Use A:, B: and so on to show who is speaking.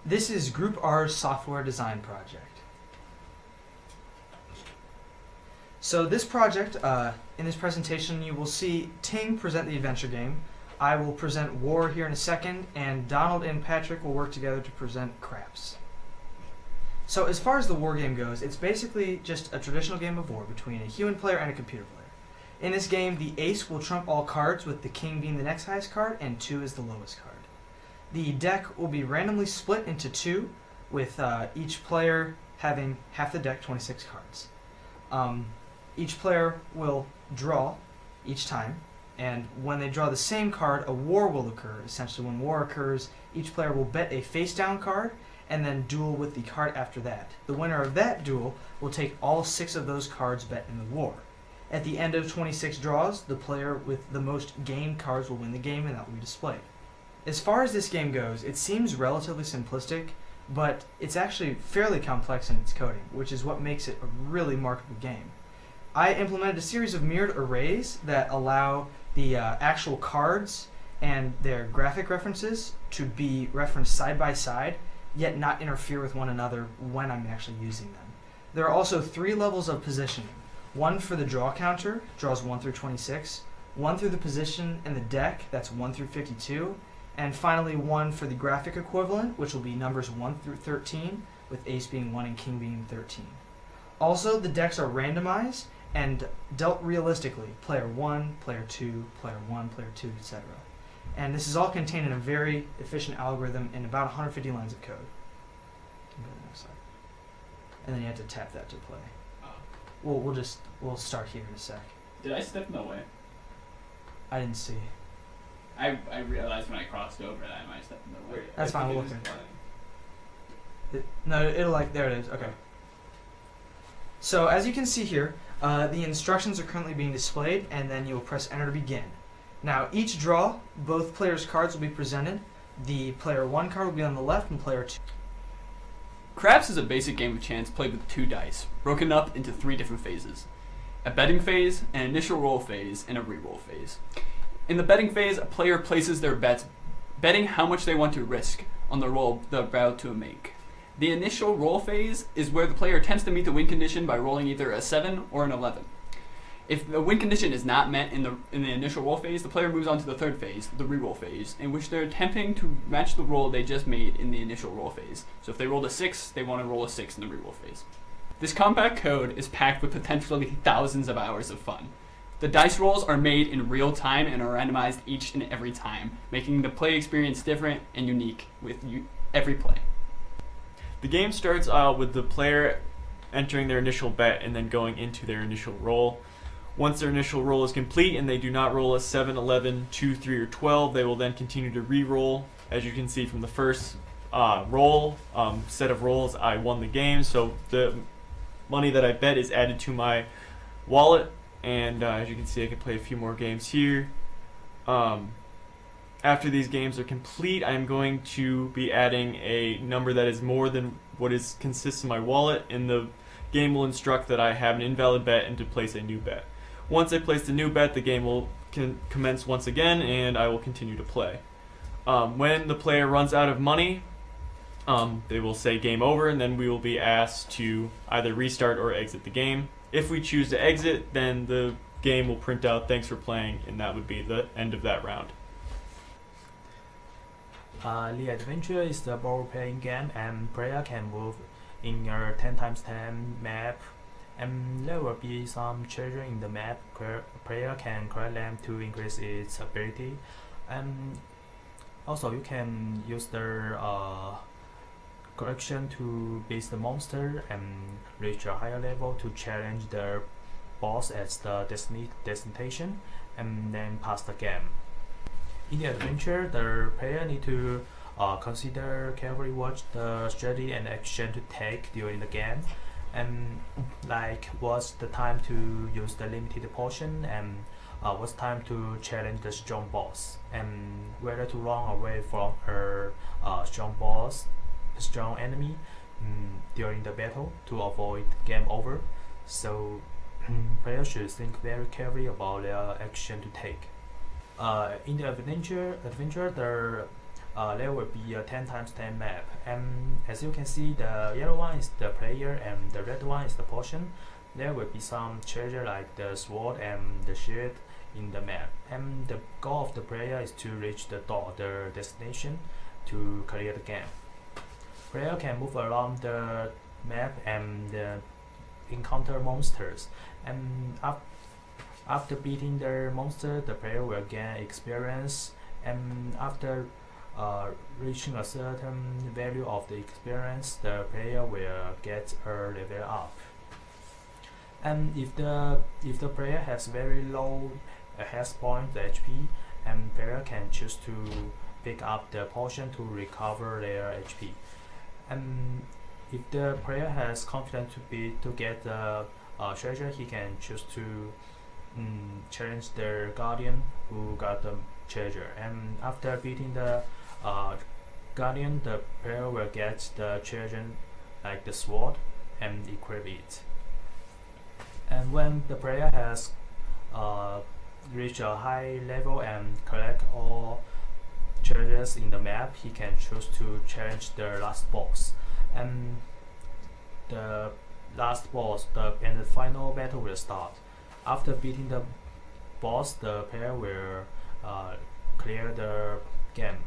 A: This is Group R's software design project. So this project, in this presentation, you will see Ting present the adventure game. I will present War here in a second, and Donald and Patrick will work together to present Craps. So as far as the War game goes, it's basically just a traditional game of war between a human player and a computer player. In this game, the ace will trump all cards, with the king being the next highest card, and 2 is the lowest card. The deck will be randomly split into 2, with each player having half the deck, 26 cards. Each player will draw each time, and when they draw the same card, a war will occur. Essentially, when war occurs, each player will bet a face-down card, and then duel with the card after that. The winner of that duel will take all 6 of those cards bet in the war. At the end of 26 draws, the player with the most game cards will win the game, and that will be displayed. As far as this game goes, it seems relatively simplistic, but it's actually fairly complex in its coding, which is what makes it a really marketable game. I implemented a series of mirrored arrays that allow the actual cards and their graphic references to be referenced side by side, yet not interfere with one another when I'm actually using them. There are also 3 levels of positioning. One for the draw counter, draws 1 through 26, 1 through the position in the deck, that's 1 through 52, and finally 1 for the graphic equivalent, which will be numbers 1 through 13, with ace being 1 and king being 13. Also, the decks are randomized and dealt realistically, player 1, player 2, player 1, player 2, etc. And this is all contained in a very efficient algorithm in about 150 lines of code. And then you have to tap that to play. We'll start here in a sec.
B: Did I step in the way?
A: I didn't see.
B: I realized when I crossed over that I might have stepped in the way.
A: That's fine, we'll look at it. No, it'll there it is, okay. So as you can see here, the instructions are currently being displayed, and then you'll press enter to begin. Now each draw, both players' cards will be presented. The player 1 card will be on the left and player 2.
C: Craps is a basic game of chance played with 2 dice, broken up into 3 different phases. A betting phase, an initial roll phase, and a re-roll phase. In the betting phase, a player places their bets, betting how much they want to risk on the roll they're about to make. The initial roll phase is where the player attempts to meet the win condition by rolling either a 7 or an 11. If the win condition is not met in the initial roll phase, the player moves on to the 3rd phase, the re-roll phase, in which they're attempting to match the roll they just made in the initial roll phase. So if they rolled a 6, they want to roll a 6 in the re-roll phase. This compact code is packed with potentially thousands of hours of fun. The dice rolls are made in real time and are randomized each and every time, making the play experience different and unique with every play.
D: The game starts out with the player entering their initial bet and then going into their initial roll. Once their initial roll is complete and they do not roll a 7, 11, 2, 3, or 12, they will then continue to re-roll. As you can see from the first set of rolls, I won the game, so the money that I bet is added to my wallet, and as you can see, I can play a few more games here. After these games are complete, I am going to be adding a number that is more than what consists of my wallet, and the game will instruct that I have an invalid bet and to place a new bet. Once I place the new bet, the game will commence once again, and I will continue to play. When the player runs out of money, they will say game over, and then we will be asked to either restart or exit the game. If we choose to exit, then the game will print out thanks for playing, and that would be the end of that round.
E: The adventure is the role-playing game, and player can move in a 10x10 map, and there will be some treasure in the map. Player can collect them to increase its ability, and also you can use the collection to beat the monster and reach a higher level to challenge the boss at the destination, and then pass the game. In the adventure, the player need to consider carefully watch the strategy and action to take during the game, and like what's the time to use the limited potion, and what's time to challenge the strong boss, and whether to run away from a strong enemy during the battle to avoid game over. So players should think very carefully about their action to take. In the adventure, the there will be a 10 times 10 map, and as you can see, the yellow one is the player and the red one is the portion. There will be some treasure like the sword and the shield in the map, and the goal of the player is to reach the door, the destination, to clear the game. Player can move around the map and encounter monsters, and after beating the monster, the player will gain experience, and after reaching a certain value of the experience, the player will get a level up. And if the player has very low health point, the HP, and player can choose to pick up the potion to recover their HP. And if the player has confidence to get the treasure, he can choose to challenge their guardian who got the treasure. And after beating the guardian, the player will get the treasure like the sword and equip it. And when the player has reached a high level and collect all treasures in the map, he can choose to challenge the last boss. And the last boss, and the final battle will start. After beating the boss, the player will clear the game.